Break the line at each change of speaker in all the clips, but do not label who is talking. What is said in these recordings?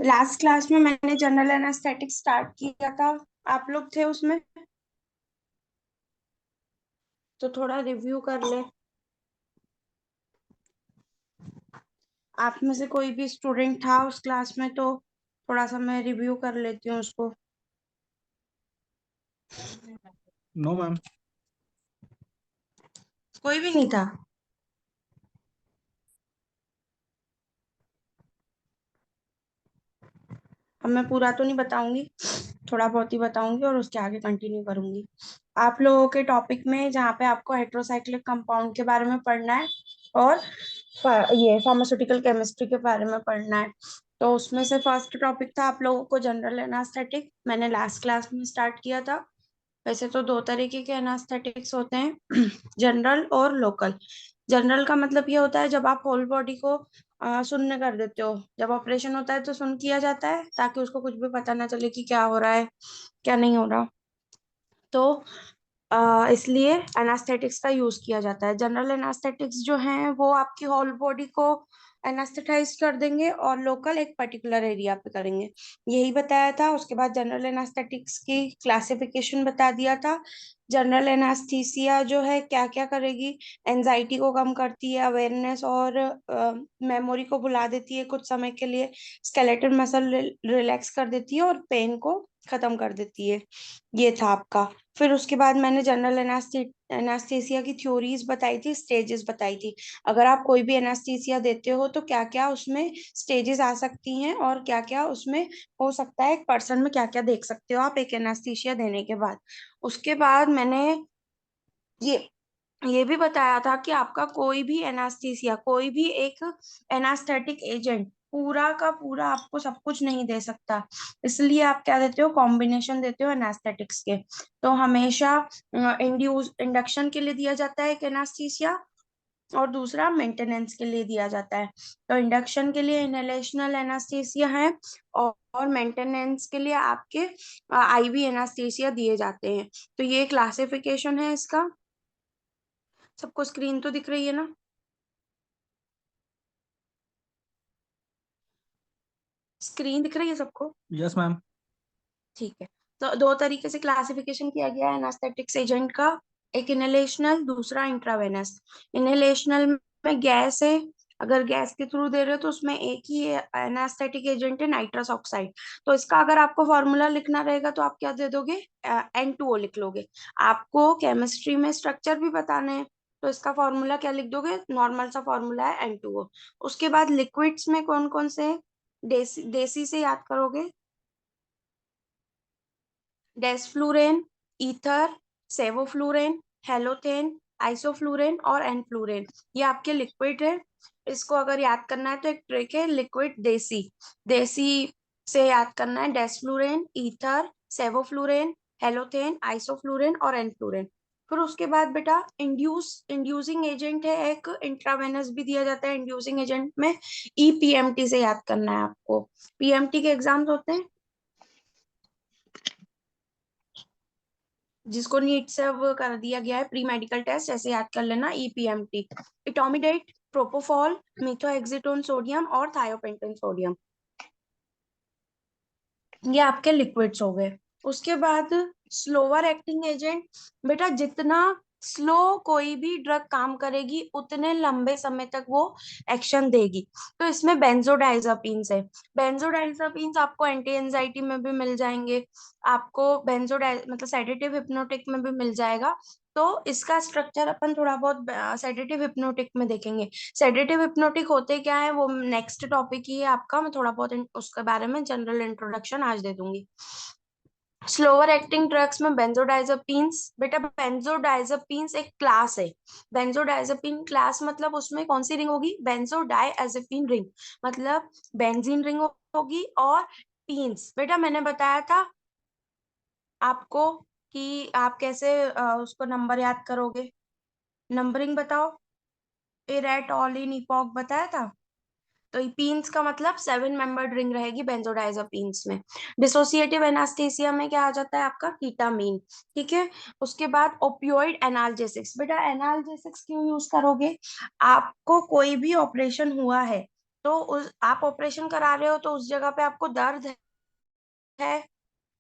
Last class में मैंने general anaesthetic start किया था। आप लोग थे उसमें, तो थोड़ा रिव्यू कर ले। आप में से कोई भी स्टूडेंट था उस क्लास में तो थोड़ा सा मैं रिव्यू कर लेती हूँ उसको।
No ma'am.
कोई भी नहीं था। अब मैं पूरा तो नहीं बताऊंगी, थोड़ा बहुत ही बताऊंगी और उसके आगे कंटिन्यू करूंगी। आप लोगों के टॉपिक में जहाँ पे आपको हेट्रोसाइक्लिक कंपाउंड के बारे में पढ़ना है और ये फार्मास्यूटिकल केमिस्ट्री के बारे में पढ़ना है। तो उसमें से फर्स्ट टॉपिक था आप लोगों को जनरल एनास्थेटिक। मैंने लास्ट क्लास में स्टार्ट किया था। वैसे तो दो तरीके के एनास्थेटिक्स होते हैं, जनरल और लोकल। जनरल का मतलब ये होता है जब आप होल बॉडी को शून्य कर देते हो। जब ऑपरेशन होता है तो शून्य किया जाता है ताकि उसको कुछ भी पता ना चले कि क्या हो रहा है, क्या नहीं हो रहा। तो इसलिए एनास्थेटिक्स का यूज किया जाता है। जनरल एनास्थेटिक्स जो हैं वो आपकी होल बॉडी को एनास्थेटाइज कर देंगे और लोकल एक पर्टिकुलर एरिया पे करेंगे। यही बताया था। उसके बाद जनरल एनास्थेटिक्स की क्लासिफिकेशन बता दिया था। जनरल एनास्थीसिया जो है क्या क्या करेगी, एंजाइटी को कम करती है, अवेयरनेस और मेमोरी को भुला देती है कुछ समय के लिए, स्केलेटल मसल रिलैक्स कर देती है और पेन को खत्म कर देती है। ये था आपका। फिर उसके बाद मैंने जनरल एनास्थेसिया की थ्योरीज बताई थी, स्टेजेस बताई थी। अगर आप कोई भी एनास्थीसिया देते हो तो क्या क्या उसमें स्टेजेस आ सकती हैं और क्या क्या उसमें हो सकता है, एक पर्सन में क्या क्या देख सकते हो आप एक एनास्थीसिया देने के बाद। उसके बाद मैंने ये ये भी बताया था कि आपका कोई भी एनास्थीसिया, कोई भी एक एनास्थेटिक एजेंट पूरा का पूरा आपको सब कुछ नहीं दे सकता। इसलिए आप क्या देते हो, कॉम्बिनेशन देते हो एनास्थेटिक्स के। तो हमेशा इंडक्शन के लिए दिया जाता है एक एनास्थीसिया और दूसरा मेंटेनेंस के लिए दिया जाता है। तो इंडक्शन के लिए इनहेलेशनल एनास्थीसिया है और मेंटेनेंस के लिए आपके आईवी एनास्थीसिया दिए जाते हैं। तो ये क्लासिफिकेशन है इसका। सबको स्क्रीन तो दिख रही है ना? स्क्रीन दिख रही है सबको?
Yes ma'am.
ठीक है। तो दो तरीके से क्लासिफिकेशन किया गया है एनास्थेटिक्स एजेंट का। एक इनहेलेशनल, दूसरा इंट्रावेनस। इनहेलेशनल में गैस है। अगर गैस के थ्रू दे रहे हो तो उसमें एक ही एनास्थेटिक एजेंट है, नाइट्रस ऑक्साइड। तो इसका अगर आपको फॉर्मूला लिखना रहेगा तो आप क्या दे दोगे, N2O लिख लोगे। आपको केमिस्ट्री में स्ट्रक्चर भी बताने हैं तो इसका फॉर्मूला क्या लिख दोगे, नॉर्मल सा फॉर्मूला है N2O। उसके बाद लिक्विड्स में कौन कौन से हैं? देसी देसी से याद करोगे, डेसफ्लूरेन, ईथर, सेवोफ्लूरेन, हेलोथेन, आइसोफ्लूरेन और एनफ्लूरेन। ये आपके लिक्विड है। इसको अगर याद करना है तो एक ट्रिक है, लिक्विड देसी, देसी से याद करना है। डेसफ्लूरेन, ईथर, सेवोफ्लूरेन, हेलोथेन, आइसोफ्लूरेन और एनफ्लूरेन। फिर उसके बाद बेटा इंड्यूसिंग एजेंट है एक, इंट्रावेनस भी दिया जाता है इंड्यूसिंग एजेंट में। ईपीएमटी से याद करना है आपको। पीएमटी के एग्जाम्स होते हैं जिसको नीट से अब कर दिया गया है, प्री मेडिकल टेस्ट, ऐसे याद कर लेना। ईपीएमटी, इटोमिडेट, प्रोपोफॉल, मिथोएक्सिटोन सोडियम और थायोपेंटन सोडियम। ये आपके लिक्विड्स हो गए। उसके बाद स्लोअर एक्टिंग एजेंट। बेटा जितना स्लो कोई भी ड्रग काम करेगी उतने लंबे समय तक वो एक्शन देगी। तो इसमें बेंजोडाइजापीन्स है। बेंजोडाइजापीन्स आपको एंटी एंजाइटी में भी मिल जाएंगे, आपको बेंजोडाइ मतलब सेडेटिव हिप्नोटिक में भी मिल जाएगा। तो इसका स्ट्रक्चर अपन थोड़ा बहुत सेडेटिव हिप्नोटिक में देखेंगे। सेडेटिव हिप्नोटिक होते क्या है वो नेक्स्ट टॉपिक ही है आपका। मैं थोड़ा बहुत उसके बारे में जनरल इंट्रोडक्शन आज दे दूंगी। स्लोअर एक्टिंग ड्रग्स में बेंजोडाइजापीन्स। बेटा बेंजोडाइजापीन्स एक क्लास है। बेंजोडाइजापीन क्लास मतलब उसमें कौन सी रिंग होगी, बेंजोडाइazepine रिंग। मतलब बेंजीन रिंग होगी और पीन्स। बेटा मैंने बताया था आपको कि आप कैसे उसको नंबर याद करोगे। नंबरिंग बताओ। इरेट, ऑलिन, इपॉक बताया था। तो पीन्स का मतलब 7 मेंबर्ड रिंग रहेगी बेंजोडाइजापीन्स में। डिसोसिएटिव एनास्थेसिया में क्या आ जाता है आपका, कीटामीन। ठीक है। उसके बाद ओपियोइड एनाल्जेसिक्स। बेटा एनाल्जेसिक्स क्यों यूज करोगे, आपको कोई भी ऑपरेशन हुआ है तो उस आप ऑपरेशन करा रहे हो तो उस जगह पे आपको दर्द है,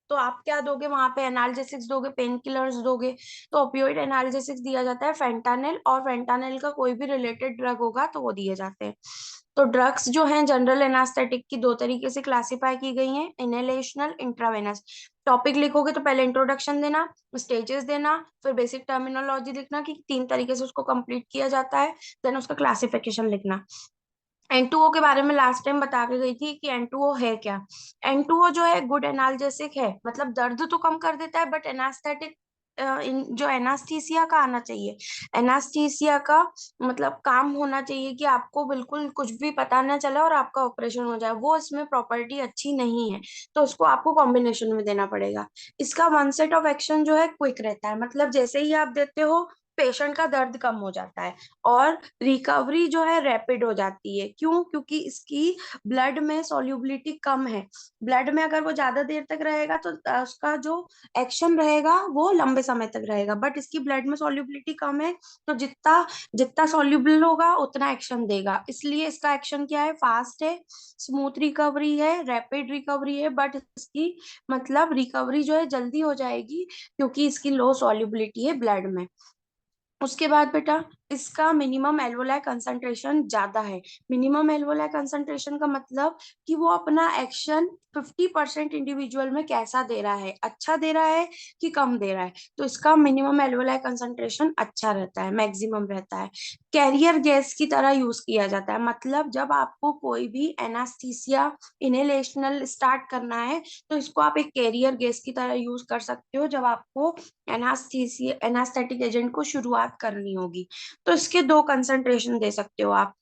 तो आप क्या दोगे वहां पे? एनाल्जेसिक्स दोगे, पेन किलर्स दोगे। तो ओपियोइड एनाल्जेसिक्स दिया जाता है फेंटानिल, और फेंटानिल का कोई भी रिलेटेड ड्रग होगा तो वो दिए जाते हैं। तो ड्रग्स जो हैं जनरल एनास्थेटिक की दो तरीके से क्लासिफाई की गई हैं, इनहेलेशनल, इंट्रावेनस। टॉपिक लिखोगे तो पहले इंट्रोडक्शन देना, स्टेजेस देना, फिर बेसिक टर्मिनोलॉजी लिखना कि तीन तरीके से उसको कंप्लीट किया जाता है, देन उसका क्लासिफिकेशन लिखना। N2O के बारे में लास्ट टाइम बता के गई थी कि N2O है क्या। N2O जो है गुड एनाल्जेसिक है, मतलब दर्द तो कम कर देता है, बट एनास्थेटिक जो एनास्थीसिया का आना चाहिए, एनास्थीसिया का मतलब काम होना चाहिए कि आपको बिल्कुल कुछ भी पता ना चले और आपका ऑपरेशन हो जाए, वो इसमें प्रॉपर्टी अच्छी नहीं है। तो उसको आपको कॉम्बिनेशन में देना पड़ेगा। इसका वन सेट ऑफ एक्शन जो है क्विक रहता है, मतलब जैसे ही आप देते हो पेशेंट का दर्द कम हो जाता है, और रिकवरी जो है रैपिड हो जाती है। क्यों? क्योंकि इसकी ब्लड में सॉल्युबिलिटी कम है। ब्लड में अगर वो ज्यादा देर तक रहेगा तो उसका जो एक्शन रहेगा वो लंबे समय तक रहेगा, बट इसकी ब्लड में सॉल्युबिलिटी कम है, तो जितना जितना सॉल्युबल होगा उतना एक्शन देगा। इसलिए इसका एक्शन क्या है? फास्ट है, स्मूथ रिकवरी है, रैपिड रिकवरी है, बट इसकी मतलब रिकवरी जो है जल्दी हो जाएगी क्योंकि इसकी लो सॉल्युबिलिटी है ब्लड में। उसके बाद बेटा इसका मिनिमम एल्वोलाय कंसंट्रेशन ज्यादा है। मिनिमम एल्वोलाय कंसंट्रेशन का मतलब कि वो अपना एक्शन 50% इंडिविजुअल में कैसा दे रहा है, अच्छा दे रहा है कि कम दे रहा है। तो इसका मिनिमम एल्वोलाय कंसंट्रेशन अच्छा रहता है, मैक्सिमम रहता है। कैरियर गैस की तरह यूज किया जाता है, मतलब जब आपको कोई भी एनास्थीसिया इनहेलेशनल स्टार्ट करना है तो इसको आप एक कैरियर गैस की तरह यूज कर सकते हो जब आपको एनास्थीसिया एनास्थेटिक एजेंट को शुरुआत करनी होगी। तो इसके दो कंसंट्रेशन दे सकते हो आप।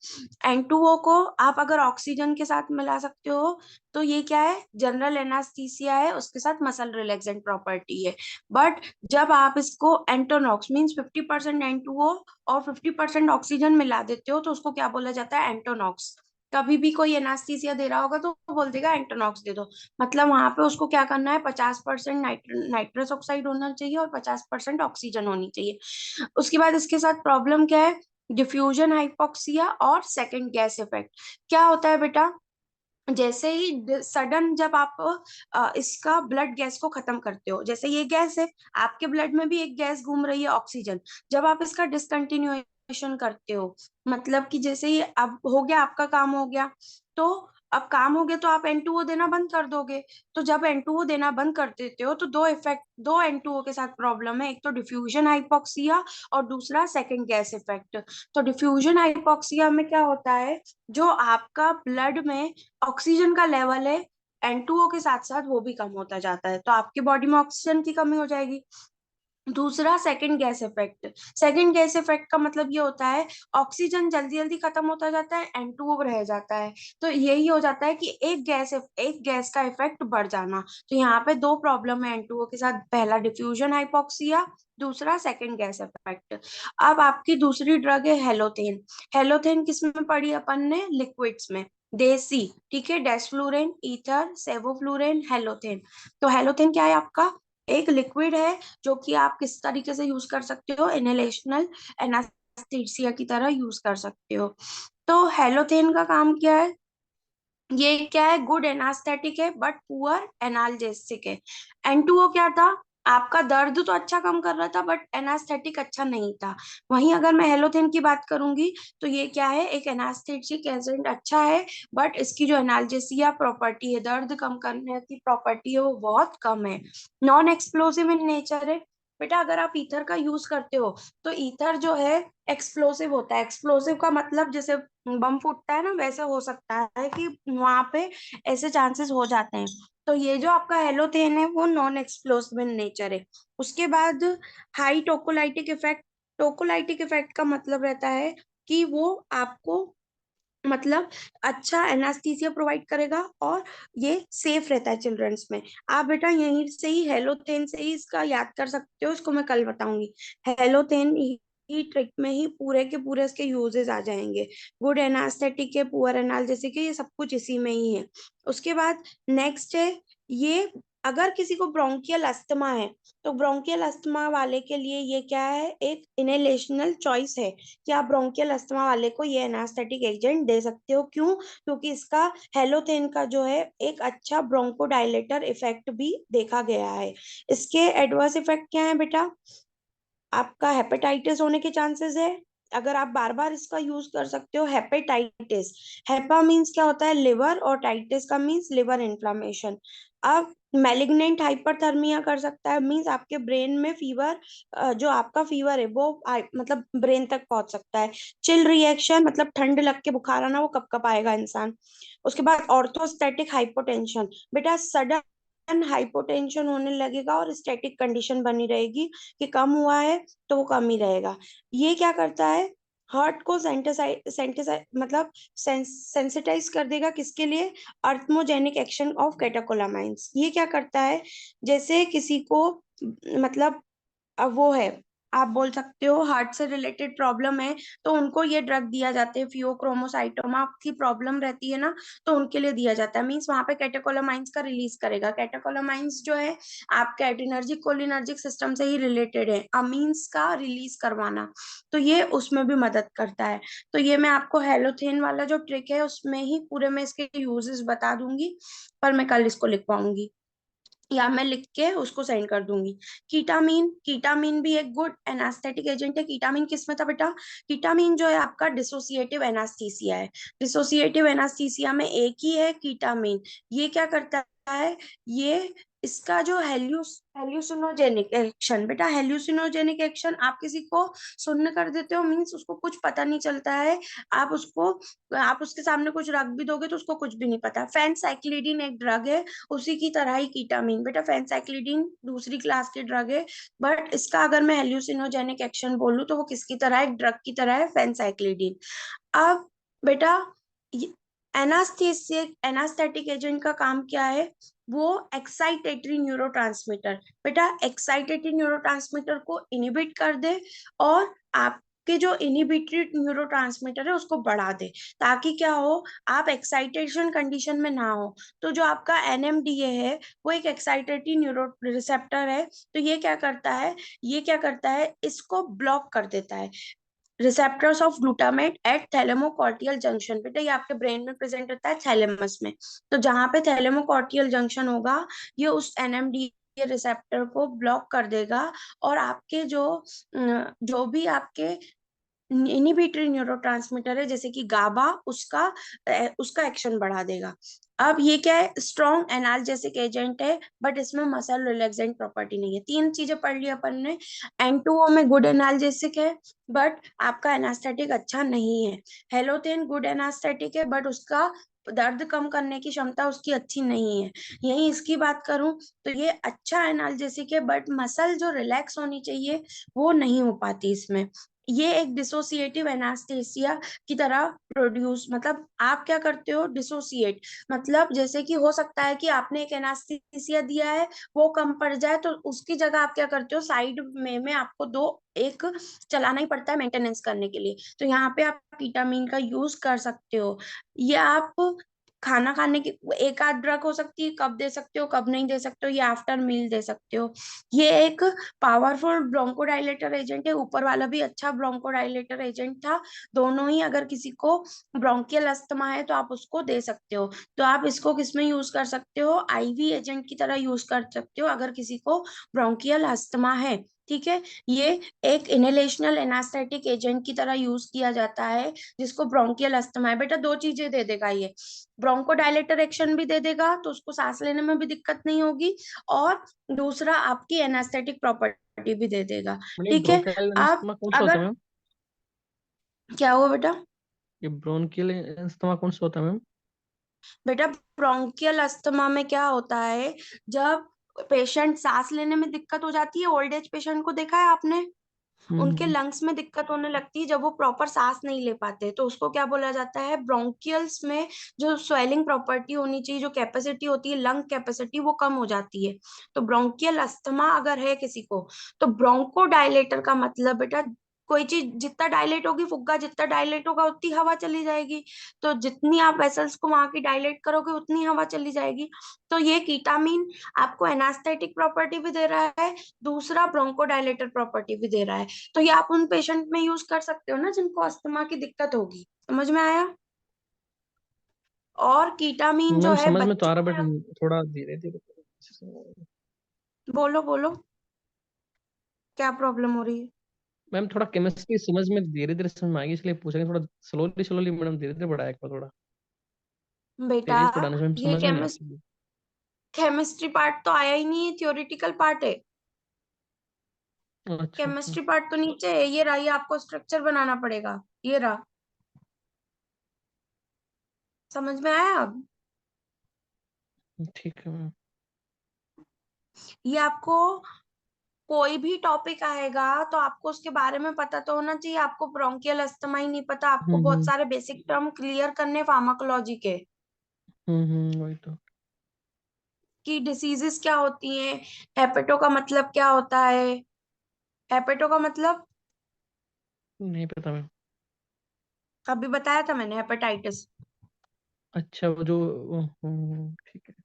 N2O को आप अगर ऑक्सीजन के साथ मिला सकते हो तो ये क्या है? जनरल एनास्थीसिया है, उसके साथ मसल रिलैक्सेंट प्रॉपर्टी है। बट जब आप इसको एंटोनॉक्स मीन्स 50% N2O और 50% ऑक्सीजन मिला देते हो तो उसको क्या बोला जाता है? एंटोनॉक्स। कभी भी कोई एनास्थीसिया दे रहा होगा तो बोल देगा एंटोनॉक्स दे दो, मतलब वहां पे उसको क्या करना है? 50% नाइट्रस ऑक्साइड होना चाहिए और 50% ऑक्सीजन होनी चाहिए। उसके बाद इसके साथ प्रॉब्लम क्या है? डिफ्यूजन हाइपोक्सिया और सेकंड गैस इफेक्ट। क्या होता है बेटा? जैसे ही सडन जब आप इसका ब्लड गैस को खत्म करते हो, जैसे ये गैस है, आपके ब्लड में भी एक गैस घूम रही है ऑक्सीजन, जब आप इसका डिसकंटिन्यूएशन करते हो, मतलब कि जैसे ही अब हो गया आपका काम हो गया, तो अब काम हो गया तो आप N2O देना बंद कर दोगे। तो जब N2O देना बंद कर देते हो तो दो N2O के साथ प्रॉब्लम है, एक तो डिफ्यूजन हाइपोक्सिया और दूसरा सेकंड गैस इफेक्ट। तो डिफ्यूजन हाइपोक्सिया में क्या होता है? जो आपका ब्लड में ऑक्सीजन का लेवल है N2O के साथ साथ वो भी कम होता जाता है, तो आपके बॉडी में ऑक्सीजन की कमी हो जाएगी। दूसरा second gas effect. Second gas effect का मतलब ये होता है ऑक्सीजन जल्दी जल्दी खत्म होता जाता है, N2O रह जाता है। तो यही हो जाता है कि एक गैस का इफेक्ट बढ़ जाना। तो यहाँ पे दो प्रॉब्लम है N2O के साथ, पहला डिफ्यूजन हाइपोक्सिया, दूसरा सेकंड गैस इफेक्ट। अब आपकी दूसरी ड्रग है हेलोथेन। हेलोथेन किसमें पढ़ी अपन ने? लिक्विड्स में। देसी, ठीक है, डेसफ्लूरेन, ईथर, सेवोफ्लूरेन, हेलोथेन। तो हेलोथेन क्या है आपका? एक लिक्विड है जो कि आप किस तरीके से यूज कर सकते हो? इनहेलेशनल एनास्थीसिया की तरह यूज कर सकते हो। तो हेलोथेन का काम क्या है? ये क्या है? गुड एनास्थेटिक है बट पुअर एनाल्जेसिक है। N2O क्या था? आपका दर्द तो अच्छा कम कर रहा था बट एनास्थेटिक अच्छा नहीं था। वहीं अगर मैं हेलोथेन की बात करूंगी तो ये क्या है? एक एनास्थेटिक एजेंट अच्छा है, बट इसकी जो एनाल्जेसिया प्रॉपर्टी है, दर्द कम करने की प्रॉपर्टी है, वो बहुत कम है। नॉन एक्सप्लोसिव इन नेचर है। बेटा अगर आप ईथर का यूज करते हो तो ईथर जो है एक्सप्लोसिव होता है। एक्सप्लोसिव का मतलब जैसे बम फूटता है ना, वैसे हो सकता है कि वहां पे ऐसे चांसेस हो जाते हैं। तो ये जो आपका हेलोथेन है वो नॉन एक्सप्लोसिव इन नेचर है। उसके बाद हाई टोकोलाइटिक इफेक्ट। टोकोलाइटिक इफेक्ट का मतलब रहता है कि वो आपको मतलब अच्छा एनास्थीसिया प्रोवाइड करेगा और ये सेफ रहता है चिल्ड्रंस में। आप बेटा यहीं से ही हेलोथेन से ही इसका याद कर सकते हो, इसको मैं कल बताऊंगी। हेलोथेन ही ट्रिक में ही पूरे के पूरे इसके यूजेस आ जाएंगे। गुड एनास्थेटिक है, पुअर एनाल्जेसिक है, ये सब कुछ इसी में ही है। उसके बाद नेक्स्ट है ये अगर किसी को ब्रोंकियल अस्थमा है तो ब्रोंकियल अस्थमा वाले के लिए ये क्या है, एक इनहेलेशनल चॉइस है कि आप ब्रोंकियल अस्थमा वाले को ये एनास्थेटिक एजेंट दे सकते हो। क्यों? क्योंकि इसका हेलोथेन का जो है एक अच्छा ब्रोंकोडायलेटर इफेक्ट भी देखा गया है। इसके एडवर्स इफेक्ट क्या है बेटा? आपका हेपेटाइटिस होने के चांसेस है, अगर आप बार बार इसका यूज कर सकते हो। हेपेटाइटिस, हेपा मीन्स क्या होता है, लिवर, और टाइटिस का मीन्स लिवर इन्फ्लामेशन। अब मैलिग्नेंट हाइपरथर्मिया कर सकता है, मीन्स आपके ब्रेन में फीवर, जो आपका फीवर है वो मतलब ब्रेन तक पहुंच सकता है। चिल रिएक्शन मतलब ठंड लग के बुखार आना, वो कब कब आएगा इंसान। उसके बाद ऑर्थोस्टैटिक हाइपोटेंशन, बेटा सडन हाइपोटेंशन होने लगेगा और स्टैटिक कंडीशन बनी रहेगी कि कम हुआ है तो वो कम ही रहेगा। ये क्या करता है, हार्ट को सेंटेसाइज मतलब सेंसिटाइज कर देगा, किसके लिए? अर्थमोजेनिक एक्शन ऑफ कैटेकोलामाइंस। ये क्या करता है, जैसे किसी को मतलब अब वो है, आप बोल सकते हो हार्ट से रिलेटेड प्रॉब्लम है, तो उनको ये ड्रग दिया जाता है, फियोक्रोमोसाइटोमा की प्रॉब्लम रहती है ना, तो उनके लिए दिया जाता है। मीन्स वहां पे कैटेकोलामाइंस का रिलीज करेगा। कैटेकोलामाइंस जो है आपके एड्रिनर्जिक कोलिनर्जिक सिस्टम से ही रिलेटेड है, अमीन्स का रिलीज करवाना, तो ये उसमें भी मदद करता है। तो ये मैं आपको हेलोथेन वाला जो ट्रिक है उसमें ही पूरे में इसके यूजेस बता दूंगी, पर मैं कल इसको लिख पाऊंगी, या मैं लिख के उसको सेंड कर दूंगी। कीटामीन, कीटामीन भी एक गुड एनास्थेटिक एजेंट है। कीटामीन किस में था बेटा? कीटामीन जो है आपका डिसोसिएटिव एनास्थीसिया है। डिसोसिएटिव एनास्थीसिया में एक ही है कीटामीन। ये क्या करता है, ये इसका जो हेल्यूसिनोजेनिक एक्शन, बेटा हेल्यूसिनोजेनिक एक्शन, आप किसी को सुन्न कर देते हो, मीन्स उसको कुछ पता नहीं चलता है, आप उसको, आप उसके सामने कुछ रख भी दोगे तो उसको कुछ भी नहीं पता। फेनसाइक्लिडिन एक ड्रग है, उसी की तरह ही कीटामीन। बेटा फेनसाइक्लिडिन दूसरी क्लास के ड्रग है, बट इसका अगर मैं हेल्यूसिनोजेनिक एक्शन बोलूँ तो वो किसकी तरह है, एक ड्रग की तरह है, फेनसाइक्लिडिन। अब बेटा एनास्थेसिक एनास्थेटिक एजेंट का काम क्या है, वो एक्साइटेटरी न्यूरोट्रांसमीटर, बेटा एक्साइटेटरी न्यूरोट्रांसमीटर को इनिबिट कर दे और आपके जो इनिबिटरी न्यूरोट्रांसमीटर है उसको बढ़ा दे, ताकि क्या हो, आप एक्साइटेशन कंडीशन में ना हो। तो जो आपका एनएमडीए है वो एक एक्साइटेटरी न्यूरो रिसेप्टर है, तो ये क्या करता है, ये क्या करता है, इसको ब्लॉक कर देता है। Receptors of glutamate at thalamocortical junction, बेटा ये आपके ब्रेन में प्रेजेंट होता है थैलेमस में, तो जहां पे थैलेमोकॉर्टियल जंक्शन होगा ये उस एनएमडीए रिसेप्टर को ब्लॉक कर देगा, और आपके जो भी आपके इनिबिटरी न्यूरोट्रांसमीटर है जैसे कि गाबा, उसका एक्शन बढ़ा देगा। अब ये क्या है, स्ट्रॉन्ग एनाल्जेसिक एजेंट है, बट इसमें मसल रिलैक्सेंट प्रॉपर्टी नहीं है। तीन चीजें पढ़ ली अपन ने। एन में गुड एनाल्जेसिक है, बट आपका एनास्थेटिक अच्छा नहीं है। हेलोथेन गुड एनास्थेटिक है, बट उसका दर्द कम करने की क्षमता उसकी अच्छी नहीं है। यही इसकी बात करूं तो ये अच्छा एनाल्जेसिक है, बट मसल जो रिलैक्स होनी चाहिए वो नहीं हो पाती इसमें। ये एक डिसोसिएटिव एनास्थेसिया की तरह प्रोड्यूस, मतलब आप क्या करते हो, डिसोसिएट, मतलब जैसे कि हो सकता है कि आपने एक एनास्थेसिया दिया है, वो कम पड़ जाए, तो उसकी जगह आप क्या करते हो, साइड में आपको दो एक चलाना ही पड़ता है मेंटेनेंस करने के लिए, तो यहाँ पे आप विटामिन का यूज कर सकते हो। ये आप खाना खाने की एक आध ड्रग हो सकती है, कब दे सकते हो कब नहीं दे सकते हो, ये आफ्टर मील दे सकते हो। ये एक पावरफुल ब्रोंकोडाइलेटर एजेंट है, ऊपर वाला भी अच्छा ब्रोंकोडाइलेटर एजेंट था। दोनों ही, अगर किसी को ब्रोंकियल अस्थमा है तो आप उसको दे सकते हो। तो आप इसको किसमें यूज कर सकते हो, आईवी एजेंट की तरह यूज कर सकते हो अगर किसी को ब्रोंकियल अस्थमा है। ठीक है, ये एक इनहेलेशनल एनास्थेटिक एजेंट की तरह यूज किया जाता है जिसको ब्रोंकियल अस्थमा है। बेटा दो चीजें दे देगा ये, ब्रोंकोडायलेटर एक्शन भी दे देगा तो उसको सांस लेने में भी दिक्कत नहीं होगी, और दूसरा आपकी एनास्थेटिक प्रॉपर्टी भी दे देगा।
मैम
ठीक है,
ब्रोंकाइल
आप
अस्थमा कौन सा होता है
अगर,
मैम?
क्या हुआ बेटा?
ये ब्रोंकियल अस्थमा कौन सा होता है मैम?
बेटा ब्रोंकियल अस्थमा में क्या होता है, जब पेशेंट सांस लेने में दिक्कत हो जाती है, ओल्ड एज पेशेंट को देखा है आपने, उनके
हम्म।
लंग्स में दिक्कत होने लगती है जब वो प्रॉपर सांस नहीं ले पाते, तो उसको क्या बोला जाता है, ब्रोंकियल्स में जो स्वेलिंग प्रॉपर्टी होनी चाहिए, जो कैपेसिटी होती है लंग कैपेसिटी, वो कम हो जाती है। तो ब्रोंकियल अस्थमा अगर है किसी को, तो ब्रोंको डायलेटर का मतलब बेटा कोई चीज जितना डायलेट होगी, फुग्गा जितना डायलेट होगा उतनी हवा चली जाएगी। तो जितनी आप वेसल्स को वहां की डायलेट करोगे उतनी हवा चली जाएगी। तो ये कीटामीन आपको एनास्थेटिक प्रॉपर्टी भी दे रहा है, दूसरा ब्रोंकोडायलेटर प्रॉपर्टी भी दे रहा है। तो ये आप उन पेशेंट में यूज कर सकते हो ना जिनको अस्थमा की दिक्कत होगी। समझ में आया? और कीटामीन जो
मैम
है
समझ में तो
बच्चों
आ रहा, बट
में।
थोड़ा धीरे धीरे।
बोलो बोलो, क्या प्रॉब्लम हो रही है?
मैम थोड़ा केमिस्ट्री समझ में धीरे धीरे समझ में आएगी, इसलिए पूछेंगे थोड़ा स्लोली स्लोली मैडम, धीरे धीरे बढ़ाया करो थोड़ा।
बेटा,
तेज पढ़ाने से मैम
ये
समझ में नहीं आती।
केमिस्ट्री पार्ट तो आया ही नहीं है, थियोरिटिकल पार्ट है।
अच्छा अच्छा।
केमिस्ट्री पार्ट तो नीचे है, ये रहा, ये आपको स्ट्रक्चर बनाना पड़ेगा। ये रहा, समझ में आया अब?
ठीक है मैम।
ये आपको कोई भी टॉपिक आएगा तो आपको उसके बारे में पता तो होना चाहिए। आपको ब्रोंकियल अस्थमा ही नहीं पता, आपको बहुत
हम्म
सारे बेसिक टर्म क्लियर करने फार्माकोलॉजी के,
वही तो।
कि डिसीजेस क्या होती हैं, हेपेटो का मतलब क्या होता है। हेपेटो का मतलब
नहीं पता मैम।
अभी बताया था मैंने, हेपेटाइटिस।
अच्छा वो जो, ठीक है।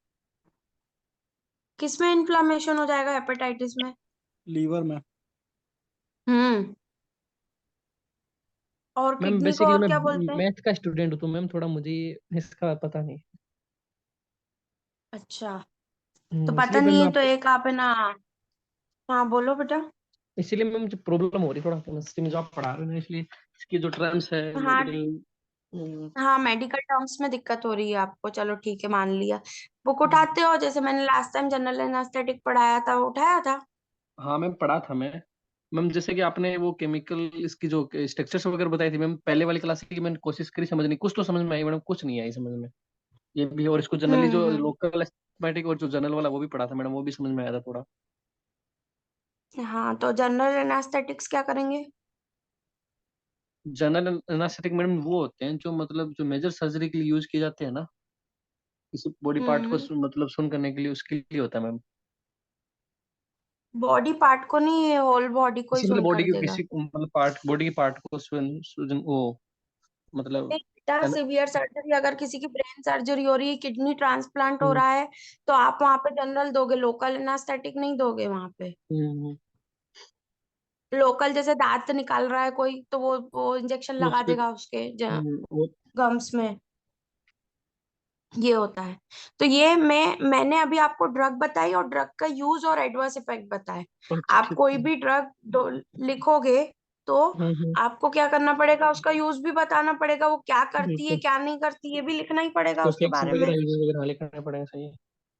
किसमें इन्फ्लामेशन हो जाएगा हेपेटाइटिस में?
लीवर में।
हम्म। और
मैम
किडनी को
बेसिकली
और
मैं
क्या बोलते हैं?
मैथ का स्टूडेंट हूँ, तो मैम थोड़ा मुझे इसका पता नहीं।
अच्छा, तो पता
इसलिए मैम
नहीं है तो
आप,
एक आप है ना। हाँ बोलो बेटा।
इसीलिए मैम मुझे प्रॉब्लम हो रही है थोड़ा केमिस्ट्री में जो आप पढ़ा रहे हो ना, इसलिए इसकी जो टर्म्स है
हाँ
मेडिकल।
हाँ, मेडिकल टर्म्स में दिक्कत हो रही है आपको, चलो ठीक है, मान लिया। बुक उठाते हो, जैसे मैंने लास्ट टाइम जनरल एनास्थेटिक पढ़ाया था, उठाया था।
हाँ मैम पढ़ा था मैं। मैम जैसे कि आपने वो केमिकल इसकी जो स्ट्रक्चर्स वगैरह बताई थी मैम, पहले वाली क्लास की मैंने कोशिश करी समझने की, कुछ तो समझ में आई मैडम, कुछ नहीं आई समझ में। ये भी, और इसको जनरली जो
हम्म।
लोकल एस्थमेटिक और जो जनरल वाला वो भी पढ़ा था मैडम, वो भी समझ में आया था थोड़ा।
हाँ, तो जनरल एनास्थेटिक्स क्या करेंगे?
जनरल एनास्थेटिक मैडम वो होते हैं जो मतलब जो मेजर सर्जरी के लिए यूज किए जाते हैं ना, किसी बॉडी पार्ट को
हम्म।
मतलब सुन करने के लिए, उसके लिए होता है मैम।
बॉडी पार्ट को नहीं, ये होल बॉडी को ही
किसी मतलब
सुन
बॉडी
कर
के
देगा।
किसी मतलब पार्ट, बॉडी के पार्ट को वो मतलब।
एक बेटा, सीवियर सर्जरी, अगर किसी की ब्रेन सर्जरी हो रही है, किडनी ट्रांसप्लांट हो
हम्म
रहा है, तो आप वहां पे जनरल दोगे, लोकल एनास्थेटिक नहीं दोगे वहां पे।
हम्म,
लोकल जैसे दांत निकाल रहा है कोई, तो वो इंजेक्शन लगा
उसके
देगा उसके
वो।
गम्स में। ये होता है। तो ये मैंने अभी आपको ड्रग बताई और ड्रग का यूज और एडवर्स इफेक्ट बताए।
अच्छा
आप
ठीक
कोई
है।
भी ड्रग लिखोगे तो
हम्म।
आपको क्या करना पड़ेगा, उसका यूज भी बताना पड़ेगा, वो क्या करती है
बिल्कुल।
क्या नहीं करती, ये भी लिखना ही पड़ेगा
उसके
उसके
इफेक्ट्स
बारे में।
वगैरह, यूजेस वगैरह लिखने पड़ेंगे, सही है।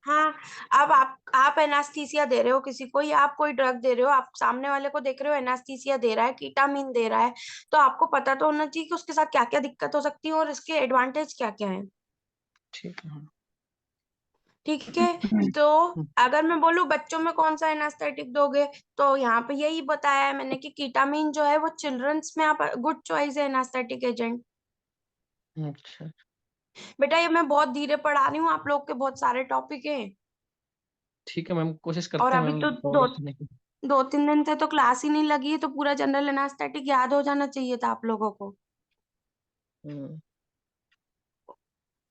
हाँ। अब आप एनास्थीसिया दे रहे हो किसी को, या आप कोई ड्रग दे रहे हो, आप सामने वाले को देख रहे हो एनास्थीसिया दे रहा है, कीटामीन दे रहा है, तो आपको पता तो होना चाहिए कि उसके साथ क्या क्या दिक्कत हो सकती है और इसके एडवांटेज क्या क्या है।
ठीक है।
ठीक है। तो
हम्म,
अगर मैं बोलूं बच्चों में कौन सा एनास्थेटिक दोगे, तो यहाँ पे यही बताया है मैंने कि कीटामीन जो है वो चिल्ड्रंस में आप गुड चॉइस है एनास्थेटिक एजेंट।
अच्छा।
बेटा, ये मैं बहुत धीरे पढ़ा रही हूँ, आप लोग के बहुत सारे टॉपिक हैं।
ठीक है मैम, कोशिश
और
करते हैं
अभी
मैम
तो
कवर करने की।
2-3 दिन से तो क्लास ही नहीं लगी है, तो पूरा जनरल एनास्थेटिक याद हो जाना चाहिए था आप लोगों को।
हम्म,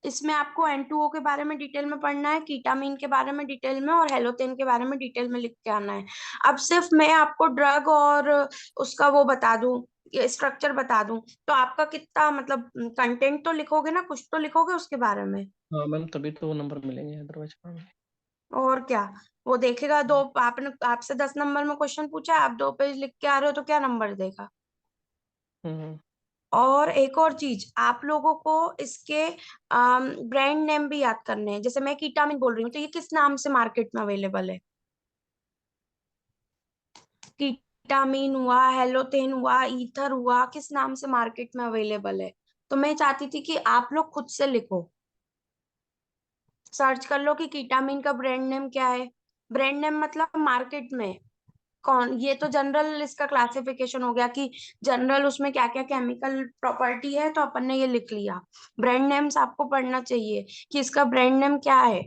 इसमें आपको N2O के बारे में डिटेल में पढ़ना है, कीटामीन के बारे में डिटेल में, और हेलोथेन के बारे में डिटेल में लिख के आना है। अब सिर्फ मैं आपको ड्रग और उसका वो बता दूं, ये स्ट्रक्चर बता दूं, तो आपका कितना मतलब कंटेंट तो लिखोगे ना, कुछ तो लिखोगे उसके बारे में।
हाँ मैम तभी तो नंबर मिलेंगे, अदरवाइज।
और क्या, वो देखेगा दो, आपने आपसे 10 नंबर में क्वेश्चन पूछा है, आप 2 पेज लिख के आ रहे हो तो क्या नंबर देगा?
हम्म।
और एक और चीज, आप लोगों को इसके ब्रांड नेम भी याद करने हैं। जैसे मैं कीटामिन बोल रही हूँ, तो ये किस नाम से मार्केट में अवेलेबल है? कीटामिन हुआ, हेलोथेन हुआ, ईथर हुआ, किस नाम से मार्केट में अवेलेबल है? तो मैं चाहती थी कि आप लोग खुद से लिखो, सर्च कर लो कि कीटामिन का ब्रांड नेम क्या है। ब्रांड नेम मतलब मार्केट में कौन, ये तो जनरल इसका क्लासिफिकेशन हो गया कि जनरल उसमें क्या क्या केमिकल प्रॉपर्टी है, तो अपन ने ये लिख लिया। ब्रांड नेम्स आपको पढ़ना चाहिए कि इसका ब्रांड नेम क्या है,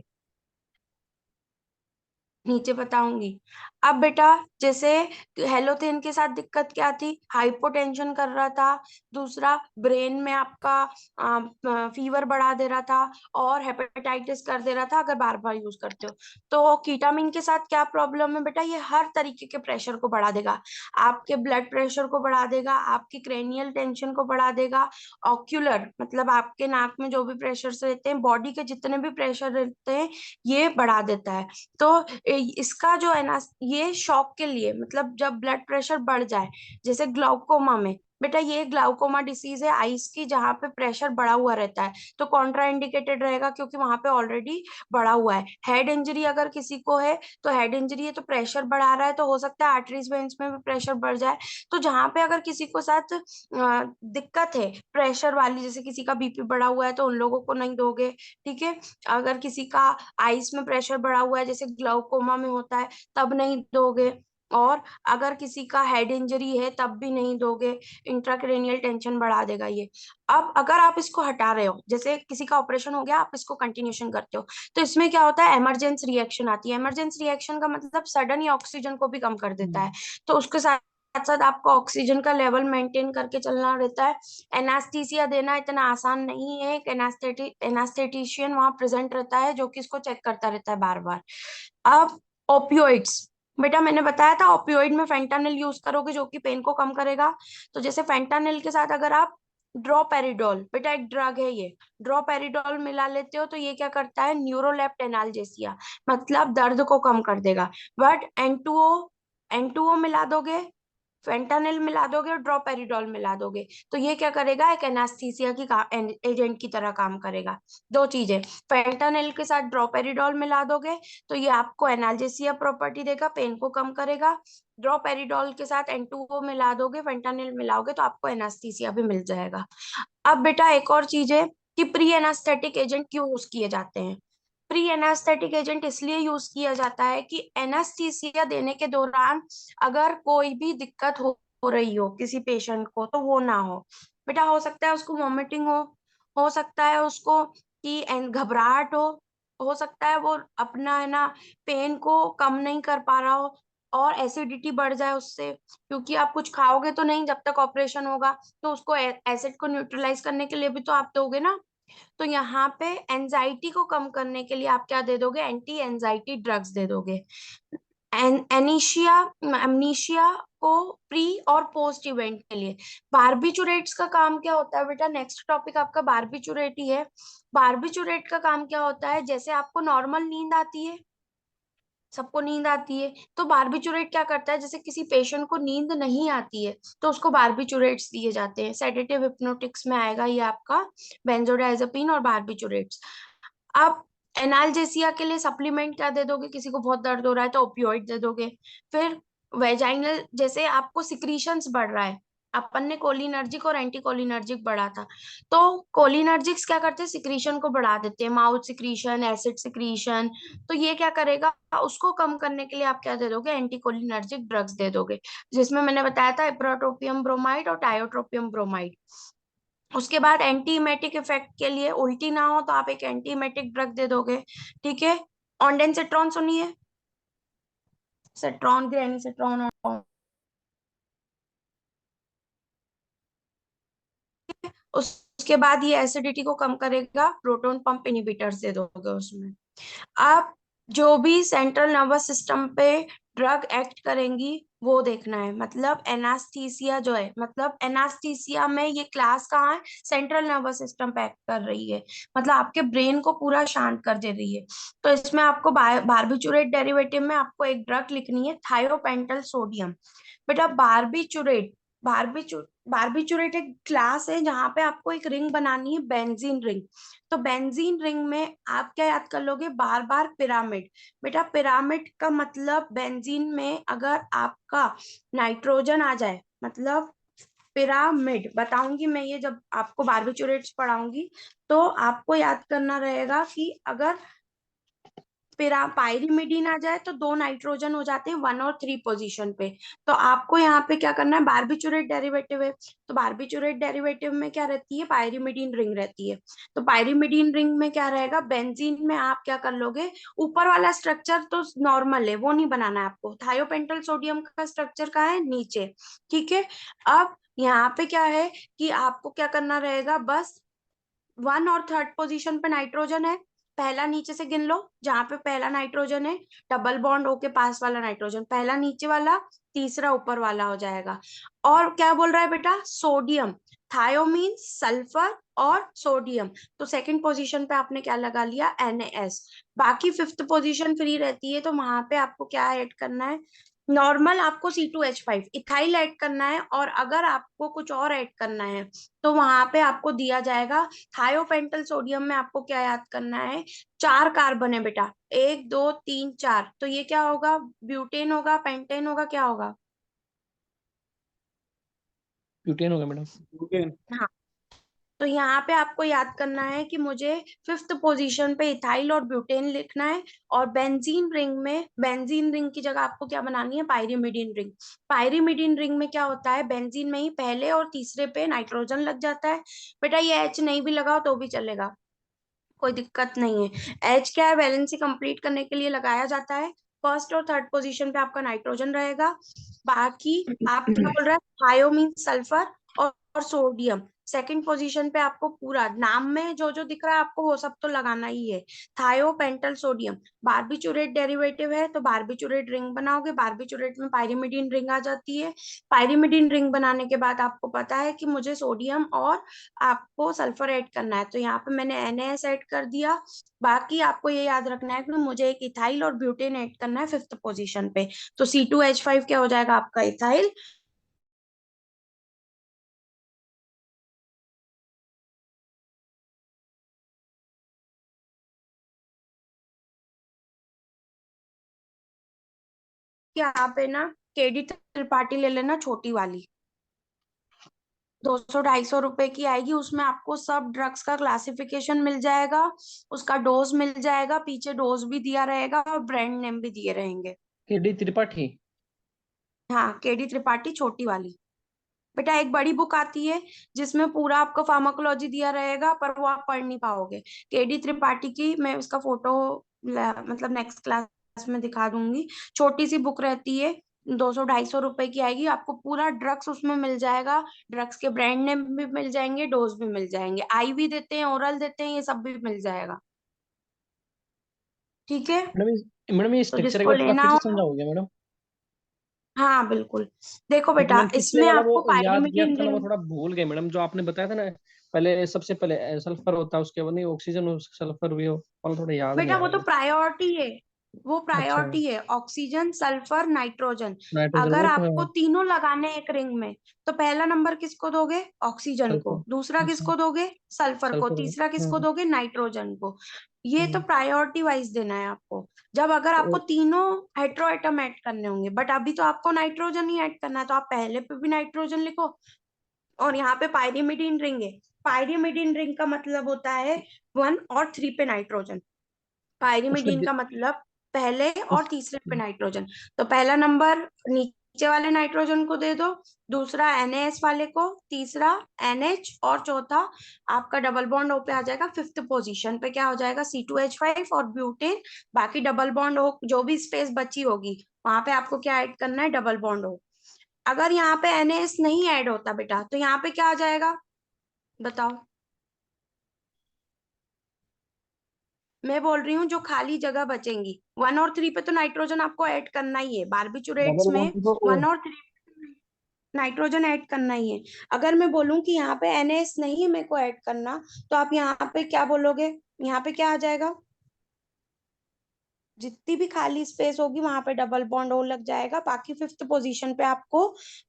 नीचे बताऊंगी। अब बेटा जैसे हेलोथेन के साथ दिक्कत क्या थी, हाइपोटेंशन कर रहा था, दूसरा ब्रेन में आपका फीवर बढ़ा दे रहा था, और हेपेटाइटिस कर दे रहा था अगर बार बार यूज करते हो। तो कीटामिन के साथ क्या प्रॉब्लम है बेटा, ये हर तरीके के प्रेशर को बढ़ा देगा, आपके ब्लड प्रेशर को बढ़ा देगा, आपकी क्रेनियल टेंशन को बढ़ा देगा, ऑक्यूलर मतलब आपके नाक में जो भी प्रेशर रहते हैं, बॉडी के जितने भी प्रेशर रहते हैं, ये बढ़ा देता है। तो इसका जो है ना, ये शॉक के लिए मतलब जब ब्लड प्रेशर बढ़ जाए, जैसे ग्लाउकोमा में बेटा, ये ग्लाउकोमा डिसीज है आईज की, जहाँ पे प्रेशर बढ़ा हुआ रहता है, तो कॉन्ट्रा इंडिकेटेड रहेगा क्योंकि वहां पे ऑलरेडी बढ़ा हुआ है। हेड इंजरी अगर किसी को है, तो हेड इंजरी है तो प्रेशर बढ़ा रहा है, तो हो सकता है आर्टरीज वेन्स में भी प्रेशर बढ़ जाए। तो जहाँ पे अगर किसी को साथ दिक्कत है प्रेशर वाली, जैसे किसी का बीपी बढ़ा हुआ है, तो उन लोगों को नहीं दोगे, ठीक है। अगर किसी का आइस में प्रेशर बढ़ा हुआ है, जैसे ग्लाउकोमा में होता है, तब नहीं दोगे। और अगर किसी का हेड इंजरी है तब भी नहीं दोगे, इंट्राक्रेनियल टेंशन बढ़ा देगा ये। अब अगर आप इसको हटा रहे हो, जैसे किसी का ऑपरेशन हो गया, आप इसको कंटिन्यूशन करते हो, तो इसमें क्या होता है, इमरजेंसी रिएक्शन आती है। इमरजेंसी रिएक्शन का मतलब सडन ही ऑक्सीजन को भी कम कर देता है, तो उसके साथ साथ आपको ऑक्सीजन का लेवल मेंटेन करके चलना रहता है। एनास्थीसिया देना इतना आसान नहीं है, एक एनास्थेटिशियन वहां प्रेजेंट रहता है जो कि इसको चेक करता रहता है बार बार। अब ओपियोइड्स, बेटा मैंने बताया था ओपियोइड में फेंटानिल यूज करोगे जो कि पेन को कम करेगा। तो जैसे फेंटानिल के साथ अगर आप ड्रोपेरिडोल, बेटा एक ड्रग है ये, ड्रोपेरिडोल मिला लेते हो, तो ये क्या करता है, न्यूरोलेप्ट एनाल्जेसिया, मतलब दर्द को कम कर देगा। बट एन टू ओ मिला दोगे, फेंटानिल मिला दोगे और ड्रोपेरिडोल मिला दोगे, तो ये क्या करेगा, एक एनास्थीसिया की एजेंट की तरह काम करेगा। दो चीजें, फेंटानिल के साथ ड्रोपेरिडोल मिला दोगे तो ये आपको एनाल्जेसिया प्रॉपर्टी देगा, पेन को कम करेगा। ड्रोपेरिडोल के साथ N2O मिला दोगे, फेंटानिल मिलाओगे तो आपको एनास्थीसिया भी मिल जाएगा। अब बेटा एक और चीज है कि प्री एनास्थेटिक एजेंट क्यों यूज किए जाते हैं। प्री एनास्थेटिक एजेंट इसलिए यूज किया जाता है कि एनास्थीसिया देने के दौरान अगर कोई भी दिक्कत हो रही हो किसी पेशेंट को, तो वो ना हो। बेटा हो सकता है उसको वॉमिटिंग हो सकता है उसको कि घबराहट हो सकता है वो अपना है ना पेन को कम नहीं कर पा रहा हो, और एसिडिटी बढ़ जाए उससे, क्योंकि आप कुछ खाओगे तो नहीं जब तक ऑपरेशन होगा, तो उसको एसिड को न्यूट्रलाइज करने के लिए भी तो आप दोगे ना। तो यहाँ पे एंजाइटी को कम करने के लिए आप क्या दे दोगे, एंटी एंजाइटी ड्रग्स दे दोगे। एनीशिया एमनीशिया को प्री और पोस्ट इवेंट के लिए। बारबिचुरेट्स का काम क्या होता है बेटा, नेक्स्ट टॉपिक आपका बारबिचुरेट ही है। बारबिचुरेट का काम क्या होता है, जैसे आपको नॉर्मल नींद आती है, सबको नींद आती है, तो बारबिचुरेट क्या करता है, जैसे किसी पेशेंट को नींद नहीं आती है तो उसको बारबिचुरेट्स दिए जाते हैं। सेडेटिव हिप्नोटिक्स में आएगा ये आपका बेंजोडाइजेपिन और बारबिचुरेट्स। आप एनाल्जेसिया के लिए सप्लीमेंट क्या दे दोगे, किसी को बहुत दर्द हो रहा है तो ओपियोइड दे दोगे। फिर वेजाइनल, जैसे आपको सिक्रीशंस बढ़ रहा है, अपन ने कोलिनर्जिक और एंटी कोलिनर्जिक बढ़ा था, तो कोलिनर्जिक्स क्या करते हैं, सिक्रीशन को बढ़ा देते हैं, माउथ सिक्रीशन, एसिड सिक्रीशन। तो ये क्या करेगा, उसको कम करने के लिए आप क्या दे दोगे, एंटी कोलिनर्जिक ड्रग्स दे दोगे, जिसमें मैंने बताया था इप्रोट्रोपियम ब्रोमाइड और टायोट्रोपियम ब्रोमाइड। उसके बाद एंटीमेटिक इफेक्ट के लिए, उल्टी ना हो तो आप एक एंटीमेटिक ड्रग दे दोगे, ठीक है। ऑन्डेंसेट्रॉन सुनिए, सेट्रॉन, ग्रेनिसेट्रॉन, उसके बाद ये एसिडिटी को कम करेगा, प्रोटोन पंप इनिबिटर्स दे दोगे उसमें। आप जो भी सेंट्रल नर्वस सिस्टम पे ड्रग एक्ट करेंगी वो देखना है, मतलब एनास्थीसिया जो है, मतलब एनास्थीसिया में ये क्लास कहाँ है, सेंट्रल नर्वस सिस्टम पे एक्ट कर रही है, मतलब आपके ब्रेन को पूरा शांत कर दे रही है। तो इसमें आपको बारबिचुरेट डेरिवेटिव में आपको एक ड्रग लिखनी है, थायोपेंटल सोडियम। बेटा बारबिचू बारबिचुरेट एक क्लास है जहां पे आपको एक रिंग बनानी है, बेंजीन रिंग। तो बेंजीन रिंग में आप क्या याद कर लोगे, बार बार पिरामिड। बेटा पिरामिड का मतलब बेंजीन में अगर आपका नाइट्रोजन आ जाए, मतलब पिरामिड बताऊंगी मैं ये जब आपको बारबिचुरेट्स पढ़ाऊंगी, तो आपको याद करना रहेगा कि अगर फिर आप पायरिमिडीन आ जाए तो 2 नाइट्रोजन हो जाते हैं 1 और 3 पोजीशन पे। तो आपको यहाँ पे क्या करना है, बारबीचुरेट डेरिवेटिव है, तो बारबीचुरेट डेरिवेटिव में क्या रहती है, पायरिमिडीन रिंग रहती है। तो पायरिमिडीन रिंग में क्या रहेगा, बेंजीन में आप क्या कर लोगे, ऊपर वाला स्ट्रक्चर तो नॉर्मल है, वो नहीं बनाना है आपको। थायोपेंटल सोडियम का स्ट्रक्चर कहाँ है, नीचे। ठीक है। अब यहाँ पे क्या है कि आपको क्या करना रहेगा, बस 1 और 3 पोजीशन पे नाइट्रोजन है। पहला नीचे से गिन लो, जहां पे पहला नाइट्रोजन है, डबल बॉन्ड ओ के पास वाला नाइट्रोजन, पहला नीचे वाला, तीसरा ऊपर वाला हो जाएगा। और क्या बोल रहा है बेटा, सोडियम। थायो मीन्स सल्फर और सोडियम। तो सेकंड पोजीशन पे आपने क्या लगा लिया, NaS। बाकी फिफ्थ पोजीशन फ्री रहती है, तो वहां पे आपको क्या ऐड करना है, नॉर्मल आपको C2H5 इथाइल ऐड करना है। और अगर आपको कुछ और ऐड करना है तो वहां पे आपको दिया जाएगा, थायोपेंटल सोडियम में आपको क्या याद करना है, 4 कार्बन है बेटा, 1 2 3 4। तो ये क्या होगा, ब्यूटेन होगा, पेंटेन होगा, क्या होगा।
ब्यूटेन होगा मैडम।
ओके।
हाँ। तो यहाँ पे आपको याद करना है कि मुझे फिफ्थ पोजीशन पे इथाइल और ब्यूटेन लिखना है। और बेंजीन रिंग में, बेंजीन रिंग की जगह आपको क्या बनानी है, पायरिमिडीन रिंग। पायरिमिडीन रिंग में क्या होता है, बेंजीन में ही पहले और तीसरे पे नाइट्रोजन लग जाता है। बेटा ये H नहीं भी लगाओ तो भी चलेगा, कोई दिक्कत नहीं है। एच क्या है, वैलेंसी कंप्लीट करने के लिए लगाया जाता है। फर्स्ट और थर्ड पोजीशन पे आपका नाइट्रोजन रहेगा। बाकी आप क्या बोल रहे हैं, थायो मीन्स सल्फर और सोडियम। सेकंड पोजीशन पे आपको पूरा नाम में जो जो दिख रहा है आपको वो सब तो लगाना ही है। थायो पेंटल सोडियम, बारबीचुरेट डेरिवेटिव है तो बारबीचुरेट रिंग बनाओगे, बारबीचुरेट में पायरिमिडीन रिंग आ जाती है। पायरिमिडीन रिंग बनाने के बाद आपको पता है कि मुझे सोडियम और आपको सल्फर ऐड करना है, तो यहाँ पे मैंने NaS ऐड कर दिया। बाकी आपको ये याद रखना है कि मुझे एक इथाइल और ब्यूटेन ऐड करना है फिफ्थ पोजीशन पे। तो C2H5 क्या हो जाएगा आपका, इथाइल। यहाँ पे ना KD त्रिपाठी ले लेना, छोटी वाली, 200 250 रुपए की आएगी। उसमें आपको सब ड्रग्स का क्लासिफिकेशन मिल जाएगा, उसका डोज मिल जाएगा, पीछे डोज भी दिया रहेगा और ब्रांड नेम भी दिए रहेंगे।
KD त्रिपाठी।
हाँ, KD त्रिपाठी छोटी वाली। बेटा एक बड़ी बुक आती है जिसमें पूरा आपको फार्माकोलॉजी दिया रहेगा, पर वो आप पढ़ नहीं पाओगे। KD त्रिपाठी की मैं उसका फोटो मतलब नेक्स्ट क्लास में दिखा दूंगी। छोटी सी बुक रहती है, 200 250 रुपए की आएगी, आपको पूरा ड्रग्स उसमें मिल जाएगा। ड्रग्स के ब्रांड नेम भी मिल जाएंगे, डोज भी मिल जाएंगे, IV भी देते हैं, ओरल देते हैं, ये सब भी मिल जाएगा। ठीक है।
मैडम ये
तो
स्ट्रक्चर एक
जिसको
बार थोड़ा
लेना
फिर से
हो,
समझाओगे मैडम।
हाँ बिल्कुल। देखो
क्योंकि
बेटा
मैंने पिछले
इसमें
वाला वो
आपको
याद किया
पायरिमिडिन
था ना, वो
रिंग,
थोड़ा भूल गए मैडम, जो आपने बताया था ना। पहले सबसे पहले सल्फर होता है, उसके बाद नहीं ऑक्सीजन, सल्फर भी हो, और थोड़ा याद नहीं
बेटा
आ
वो
रहा
तो
है।
प्रायोरिटी है, वो
अच्छा।
प्रायोरिटी है, ऑक्सीजन सल्फर नाइट्रोजन।
नाइट्रोजन
अगर
वो तो
आपको
है।
तीनों लगाने हैं एक रिंग में, तो पहला नंबर किसको दोगे, ऑक्सीजन को,
सल्फर।
दूसरा
अच्छा।
किसको दोगे, सल्फर को,
सल्फर।
तीसरा किसको
हम्म।
दोगे, नाइट्रोजन को। ये तो
हम्म।
प्रायोरिटी वाइज देना है आपको। जब अगर आपको
तो
तीनों हेट्रो एटम ऐड करने होंगे, बट अभी तो आपको नाइट्रोजन ही ऐड करना है, तो आप पहले पे भी नाइट्रोजन लिखो। और यहाँ पे पायरिमिडीन रिंग है, पायरिमिडीन रिंग का मतलब होता है 1 और 3 पे नाइट्रोजन।
उसमें
पायरिमिडीन का मतलब पहले और
उस
तीसरे पे नाइट्रोजन। तो पहला नंबर नीचे वाले नाइट्रोजन को दे दो, दूसरा NaS वाले को, तीसरा NH, और चौथा आपका डबल बॉन्ड O पे आ जाएगा। फिफ्थ पोजीशन पे क्या हो जाएगा, C2H5 और ब्यूटेन। बाकी डबल बॉन्ड O जो भी स्पेस बची होगी वहां पे आपको क्या ऐड करना है, डबल बॉन्ड O। अगर यहाँ पे NaS नहीं ऐड होता बेटा तो यहाँ पे क्या आ जाएगा, बताओ। मैं बोल रही हूँ जो खाली जगह बचेंगी, 1 और 3 पे तो नाइट्रोजन आपको ऐड करना ही है, बारबीचुरेट्स
डबल
में
बॉन्ड तो ओ।
1 और 3 नाइट्रोजन ऐड करना ही है। अगर मैं बोलूं कि यहाँ पे NaS नहीं मेरे को ऐड करना, तो आप यहाँ पे क्या बोलोगे, यहाँ पे क्या आ जाएगा, जितनी भी खाली स्पेस होगी वहां पे डबल बॉन्ड O लग जाएगा। बाकी फिफ्थ पोजीशन पे आपको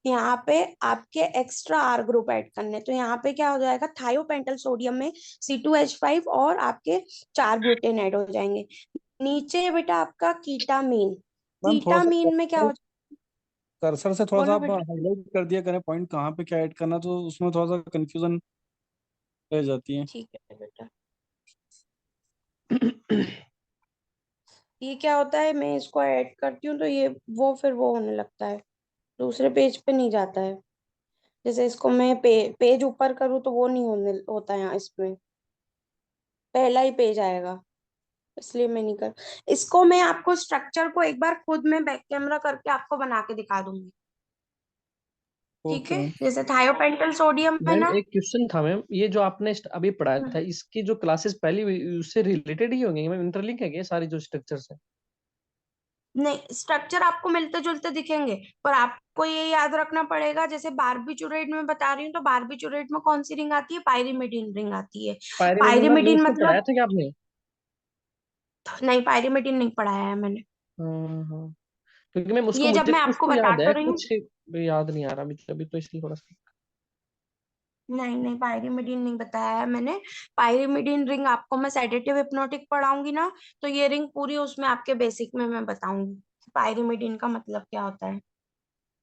यहाँ पे आपके एक्स्ट्रा R ग्रुप ऐड करने, तो यहाँ पे क्या हो जाएगा, थायोपेंटल सोडियम में C2H5 और आपके 4 ब्यूटेन ऐड हो जाएंगे। नीचे बेटा आपका कीटामीन,
मैम थोड़ा सा
कीटामीन में क्या हो,
कर्सर से थोड़ा सा
बोलो
आप
बेटा।
हाईलाइट कर दिया करें पॉइंट कहाँ पे क्या ऐड करना, तो उसमें थोड़ा सा कंफ्यूजन रह जाती है।
ठीक है बेटा, ये क्या होता है, मैं इसको ऐड करती हूँ तो ये वो फिर वो होने लगता है, दूसरे पेज पे नहीं जाता है। जैसे इसको मैं पेज ऊपर करूँ तो वो नहीं होने होता है यहाँ, इसमें पहला ही पेज आएगा, इसलिए मैं नहीं कर। इसको मैं आपको स्ट्रक्चर को एक बार खुद में बैक कैमरा करके आपको बना के दिखा दूंगी, ठीक है।
ओके।
जैसे थायोपेंटल सोडियम है
मैम
ना।
एक क्वेश्चन था मैम, ये जो आपने अभी पढ़ाया
हम्म,
था इसकी जो क्लासेस पहली हुई, उससे रिलेटेड ही होंगे मैम, इंटरलिंक है क्या ये सारी जो स्ट्रक्चर्स है?
नहीं, स्ट्रक्चर आपको मिलते जुलते दिखेंगे, पर आपको ये याद रखना पड़ेगा, जैसे बारबीचुरेट में बता रही हूँ तो बारबीचुरेट में कौन सी रिंग आती है, पायरिमिडीन रिंग आती है।
पायरीमिडीन मैम ये
पायरिमिडीन
उसमें पढ़ाया
मतलब,
था क्या आपने?
नहीं पायरिमिडीन नहीं पढ़ाया है मैंने।
हाँ हाँ, क्योंकि मैम उसको
ये जब
मुझे
मैं
कुछ
आपको
तो
बता
याद
तो
है,
रही हूँ।
कुछ याद नहीं आ रहा अभी अभी, तो इसलिए थोड़ा सा।
नहीं नहीं, पायरिमिडीन नहीं बताया है मैंने। पायरिमिडीन रिंग आपको मैं सेडेटिव हिप्नोटिक पढ़ाऊंगी ना, तो ये रिंग पूरी उसमें आपके बेसिक में मैं बताऊंगी पायरिमिडीन का मतलब क्या होता है,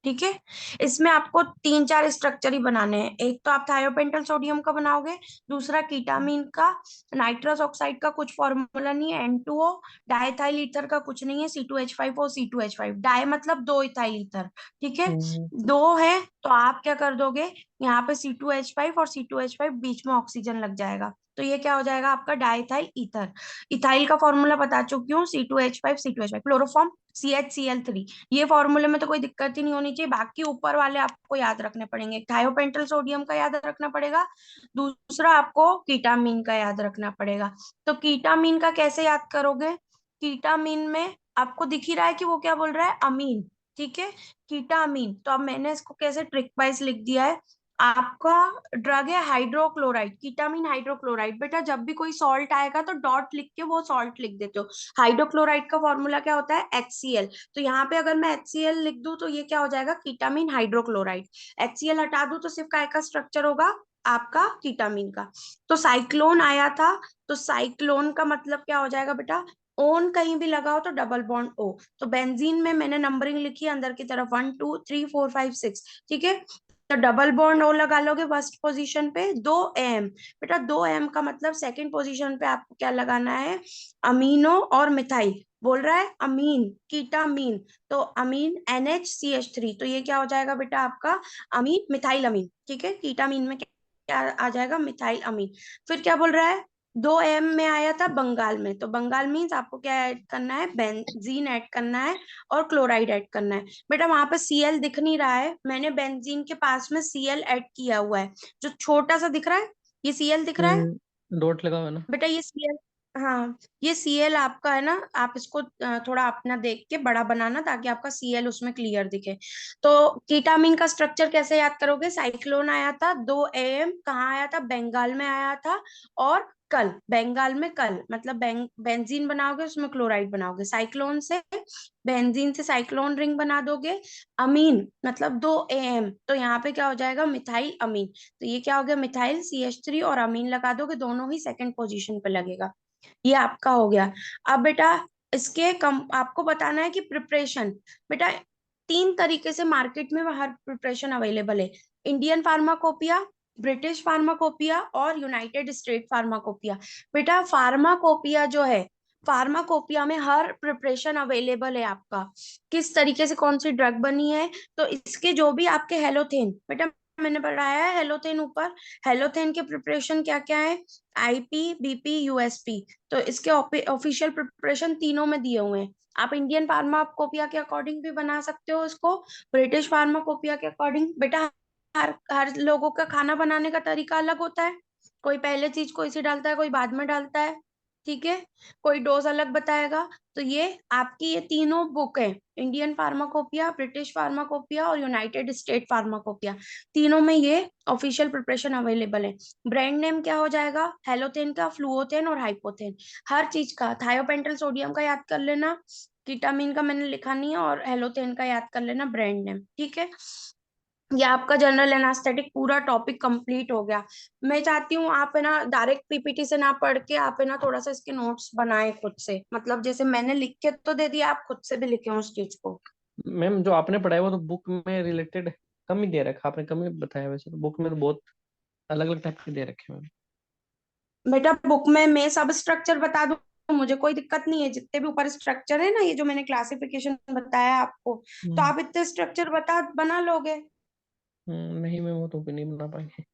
ठीक है। इसमें आपको तीन चार स्ट्रक्चर ही बनाने हैं। एक तो आप थायोपेंटल सोडियम का बनाओगे, दूसरा कीटामीन का, नाइट्रस ऑक्साइड का कुछ फॉर्मूला नहीं है, N2O, डाइथाइल ईथर का कुछ नहीं है, C2H5 और C2H5, डाई मतलब दो इथाइल ईथर, ठीक है।
हम्म
दो है तो आप क्या कर दोगे, यहाँ पे C2H5 और C2H5 बीच में ऑक्सीजन लग जाएगा, तो ये क्या हो जाएगा आपका डाइथाइल ईथर। इथाइल का फॉर्मूला बता चुकी हूँ, C2H5 क्लोरोफॉर्म CHCl3। ये फॉर्मूले में तो कोई दिक्कत ही नहीं होनी चाहिए, बाकी ऊपर वाले आपको याद रखने पड़ेंगे। थायोपेंटल सोडियम का याद रखना पड़ेगा, दूसरा आपको कीटामीन का याद रखना पड़ेगा। तो कीटामीन का कैसे याद करोगे, कीटामीन में आपको दिख ही रहा है कि वो क्या बोल रहा है, अमीन, ठीक है। कीटामीन, तो अब मैंने इसको कैसे ट्रिक वाइज लिख दिया है, आपका ड्रग है हाइड्रोक्लोराइड, कीटामीन हाइड्रोक्लोराइड। बेटा जब भी कोई सॉल्ट आएगा तो डॉट लिख के वो सॉल्ट लिख देते हो। हाइड्रोक्लोराइड का फॉर्मूला क्या होता है, HCl। तो यहाँ पे अगर मैं HCl लिख दूं तो ये क्या हो जाएगा, कीटामीन हाइड्रोक्लोराइड। HCl हटा दूं तो सिर्फ काय का स्ट्रक्चर होगा, आपका कीटामीन का। तो साइक्लोन आया था, तो साइक्लोन का मतलब क्या हो जाएगा बेटा, ओन कहीं भी लगाओ तो डबल बॉन्ड O। तो बेंजीन में मैंने नंबरिंग लिखी है अंदर की तरफ 1 2 3 4 5 6, ठीक है। तो डबल बॉन्ड O लगा लोगे फर्स्ट पोजीशन पे, 2 AM। बेटा 2M का मतलब सेकंड पोजीशन पे आपको क्या लगाना है, अमीनो और मिथाइल। बोल रहा है अमीन कीटामीन, तो अमीन NHCH3, तो ये क्या हो जाएगा बेटा आपका अमीन मिथाइल अमीन, ठीक है। कीटामीन में क्या आ जाएगा, मिथाइल अमीन। फिर क्या बोल रहा है, 2M में आया था बंगाल में, तो बंगाल मीन्स आपको क्या ऐड करना है, बेंजीन ऐड करना है और क्लोराइड ऐड करना है। बेटा वहां पे Cl दिख नहीं रहा है, मैंने बेंजीन के पास में Cl ऐड किया हुआ है, जो छोटा सा दिख रहा है, ये Cl दिख रहा है
डॉट लगा हुआ है ना?
बेटा, ये Cl। हाँ, ये Cl आपका है ना, आप इसको थोड़ा अपना देख के बड़ा बनाना ताकि आपका Cl उसमें क्लियर दिखे। तो कीटामीन का स्ट्रक्चर कैसे याद करोगे, साइक्लोन आया था 2 AM, कहाँ आया था, बंगाल में आया था। और कल, बंगाल में कल मतलब बेंजीन बनाओगे उसमें क्लोराइड बनाओगे, साइक्लोन से बेंजीन से साइक्लोन रिंग बना दोगे। अमीन मतलब 2 AM, तो यहाँ पे क्या हो जाएगा, मिथाइल अमीन। तो ये क्या हो गया, मिथाइल CH3 और अमीन लगा दोगे, दोनों ही सेकंड पोजीशन पे लगेगा। ये आपका हो गया। अब बेटा इसके कम आपको बताना है कि प्रिपरेशन, बेटा तीन तरीके से मार्केट में हर प्रिपरेशन अवेलेबल है, इंडियन फार्माकोपिया, ब्रिटिश फार्माकोपिया और यूनाइटेड स्टेट फार्माकोपिया। बेटा फार्माकोपिया जो है, फार्माकोपिया में हर प्रिपरेशन अवेलेबल है आपका, किस तरीके से कौन सी ड्रग बनी है। तो इसके जो भी आपके हेलोथेन, बेटा मैंने पढ़ाया है हेलोथेन ऊपर, हेलोथेन के प्रिपरेशन क्या क्या है, IP BP USP। तो इसके ऑफिशियल प्रिपरेशन तीनों में दिए हुए हैं, आप इंडियन फार्माकोपिया के अकॉर्डिंग भी बना सकते हो इसको, ब्रिटिश फार्माकोपिया के अकॉर्डिंग। बेटा हर हर लोगों का खाना बनाने का तरीका अलग होता है, कोई पहले चीज कोई सी डालता है, कोई बाद में डालता है, ठीक है। कोई डोज अलग बताएगा। तो ये आपकी ये तीनों बुक है, इंडियन फार्माकोपिया, ब्रिटिश फार्माकोपिया और यूनाइटेड स्टेट फार्माकोपिया, तीनों में ये ऑफिशियल प्रिपरेशन अवेलेबल है। ब्रांड नेम क्या हो जाएगा, हेलोथेन का, फ्लूओथेन और हाइपोथेन, हर चीज का। थायोपेंटल सोडियम का याद कर लेना, कीटामीन का मैंने लिखा नहीं है, और हेलोथेन का याद कर लेना ब्रांड नेम, ठीक है। ये आपका जनरल एनास्थेटिक पूरा टॉपिक कंप्लीट हो गया। मैं चाहती हूँ आप है ना डायरेक्ट PPT से ना पढ़ के आप है ना थोड़ा सा इसके नोट्स बनाए खुद से, मतलब जैसे मैंने लिख के तो दे दिया, आप खुद से भी लिखे उस चीज को।
मैम जो आपने पढ़ाया वो तो बुक में रिलेटेड कम ही दे रखा, आपने कम ही बताया, वैसे तो बुक में तो बहुत अलग अलग टाइप के दे रखे हैं मैम।
बेटा बुक में मैं सब स्ट्रक्चर बता दूं मुझे कोई दिक्कत नहीं है। जितने भी ऊपर स्ट्रक्चर है ना, ये जो मैंने क्लासिफिकेशन बताया आपको, तो आप इतने स्ट्रक्चर बना लोगे।
नहीं मैम, वो तो भी नहीं बना पाएंगे।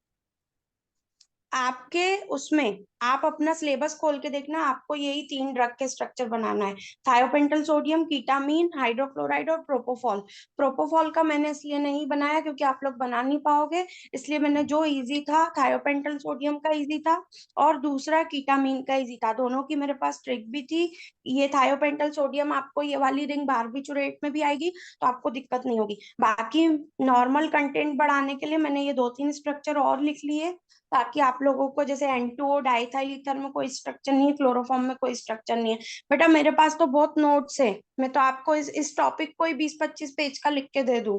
आपके उसमें आप अपना सिलेबस खोल के देखना, आपको यही 3 ड्रग के स्ट्रक्चर बनाना है। थायोपेंटल सोडियम, कीटामीन, हाइड्रोक्लोराइड और प्रोपोफॉल। प्रोपोफॉल का मैंने इसलिए नहीं बनाया क्योंकि आप लोग बना नहीं पाओगे, इसलिए मैंने जो इजी था, थायोपेंटल सोडियम का इजी था और दूसरा कीटामीन का इजी था। दोनों की मेरे पास ट्रिक भी थी। ये थायोपेंटल सोडियम आपको ये वाली रिंग बारबिचुरेट में भी आएगी, तो आपको दिक्कत नहीं होगी। बाकी नॉर्मल कंटेंट बढ़ाने के लिए मैंने ये 2-3 स्ट्रक्चर और लिख लिए, ताकि आप लोगों को, जैसे N2O डाइथाइल ईथर में कोई स्ट्रक्चर नहीं है, क्लोरोफॉर्म में कोई स्ट्रक्चर नहीं है। बेटा मेरे पास तो बहुत नोट्स है, मैं तो आपको इस टॉपिक को ही 20-25 पेज का लिख के दे दूं।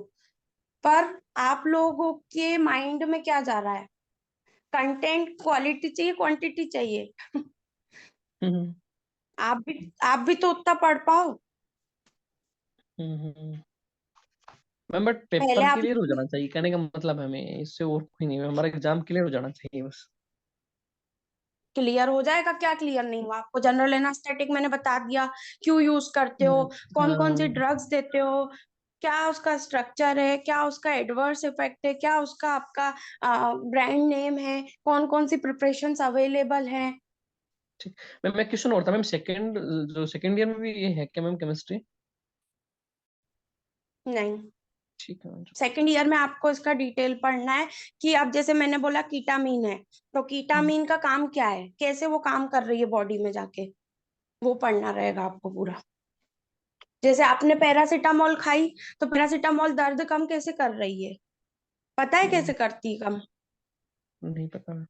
पर आप लोगों के माइंड में क्या जा रहा है? कंटेंट क्वालिटी चाहिए, क्वांटिटी चाहिए?
हम्म
आप भी तो उतना पढ़ पाओ।
मैम, बट
पहले
पेपर
आप
क्लियर हो जाना चाहिए, कहने का मतलब है हमें, इससे और कोई नहीं, हमारा एग्जाम क्लियर हो जाना चाहिए बस।
क्लियर हो जाएगा। क्या क्लियर नहीं हुआ आपको? जनरल एनास्थेटिक मैंने बता दिया, क्यों यूज करते हो, कौन कौन सी
हाँ,
ड्रग्स देते हो, क्या उसका स्ट्रक्चर है, क्या उसका एडवर्स इफेक्ट है, क्या उसका आपका ब्रांड नेम है, कौन कौन सी प्रिपरेशंस अवेलेबल हैं।
ठीक। मैम मैं क्वेश्चन और था मैम, सेकंड ईयर में भी ये है क्या मैम, केमिस्ट्री?
नहीं,
ठीक है मैम।
सेकंड ईयर में आपको इसका डिटेल पढ़ना है कि अब जैसे मैंने बोला कीटामीन है, तो कीटामीन का काम क्या है, कैसे वो काम कर रही है बॉडी में जाके, वो पढ़ना रहेगा आपको पूरा। जैसे आपने पैरासीटामोल खाई, तो पैरासीटामोल दर्द कम कैसे कर रही है? पता है कैसे करती है कम?
नहीं पता।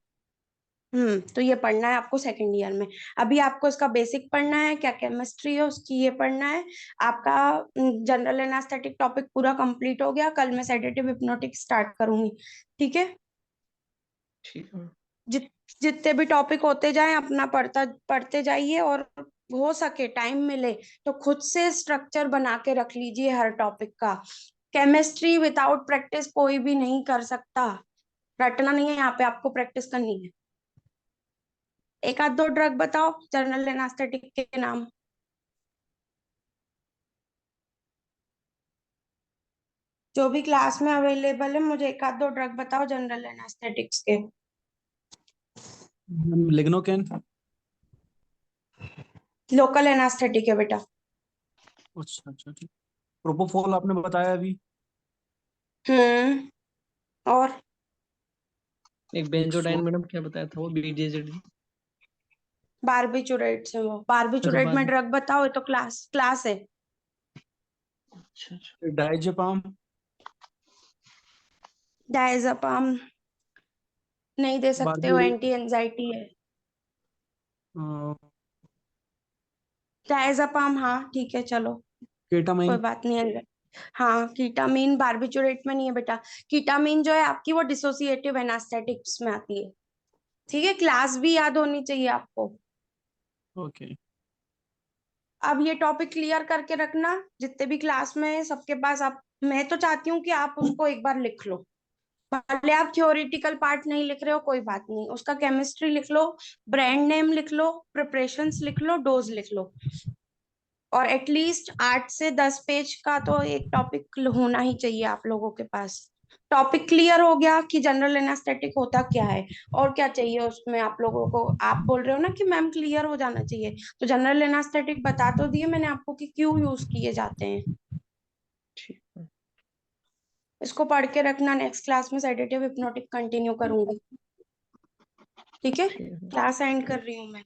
तो ये पढ़ना है आपको सेकंड ईयर में। अभी आपको इसका बेसिक पढ़ना है, क्या केमिस्ट्री है उसकी, ये पढ़ना है आपका। जनरल एनास्थेटिक टॉपिक पूरा कंप्लीट हो गया, कल मैं सेडेटिव हिप्नोटिक स्टार्ट करूंगी। ठीक है?
ठीक है।
जित जितने भी टॉपिक होते जाएं अपना पढ़ते जाइए, और हो सके टाइम मिले तो खुद से स्ट्रक्चर बना के रख लीजिए हर टॉपिक का। केमिस्ट्री विदाउट प्रैक्टिस कोई भी नहीं कर सकता। रटना नहीं है यहाँ पे, आपको प्रैक्टिस करनी है। एक आध दो ड्रग बताओ जनरल एनास्थेटिक के नाम। जो भी क्लास में अवेलेबल है, मुझे एक आध दो ड्रग बताओ जनरल एनास्थेटिक्स के।
लिग्नोकेन।
लोकल एनास्थेटिक है बेटा।
अच्छा अच्छा ठीक। प्रोपोफॉल आपने बताया अभी।
हम्म। और
एक
एक सौ।
बेंजोडाइन मैडम क्या बताया था वो, बीडीजेडी?
बारबिचुरेट से, वो
अच्छा
बारबिचुरेट
बाद
में
में।
ड्रग बताओ, ये तो क्लास क्लास है।
अच्छा अच्छा।
डायजेपाम।
डायजेपाम नहीं दे सकते हो,
बारबियोरिक।
एंटी एंजाइटी है। डायजेपाम हाँ ठीक है, चलो कोई
केटामाइन।
बात नहीं है। हाँ, कीटामीन बारबिचुरेट में नहीं है बेटा। कीटामीन जो है आपकी, वो डिसोसिएटिव एनास्थेटिक्स में आती है। ठीक है, क्लास भी याद होनी चाहिए आपको।
ओके।
अब ये टॉपिक क्लियर करके रखना, जितने भी क्लास में है सबके पास। आप, मैं तो चाहती हूँ कि आप उसको एक बार लिख लो। भले आप थ्योरेटिकल पार्ट नहीं लिख रहे हो, कोई बात नहीं, उसका केमिस्ट्री लिख लो, ब्रांड नेम लिख लो, प्रिपरेशंस लिख लो, डोज लिख लो। और एटलीस्ट 8 से 10 पेज का तो एक टॉपिक होना ही चाहिए आप लोगों के पास। टॉपिक क्लियर हो गया कि जनरल एनास्थेटिक होता क्या है और क्या चाहिए उसमें आप लोगों को। आप बोल रहे हो ना कि मैम क्लियर हो जाना चाहिए, तो जनरल एनास्थेटिक बता तो दिए मैंने आपको कि क्यों यूज किए जाते हैं।
ठीक है।
इसको पढ़ के रखना, नेक्स्ट क्लास में सेडेटिव हिप्नोटिक कंटिन्यू करूंगी। ठीक है,
ठीक है।
क्लास एंड कर रही हूँ मैं।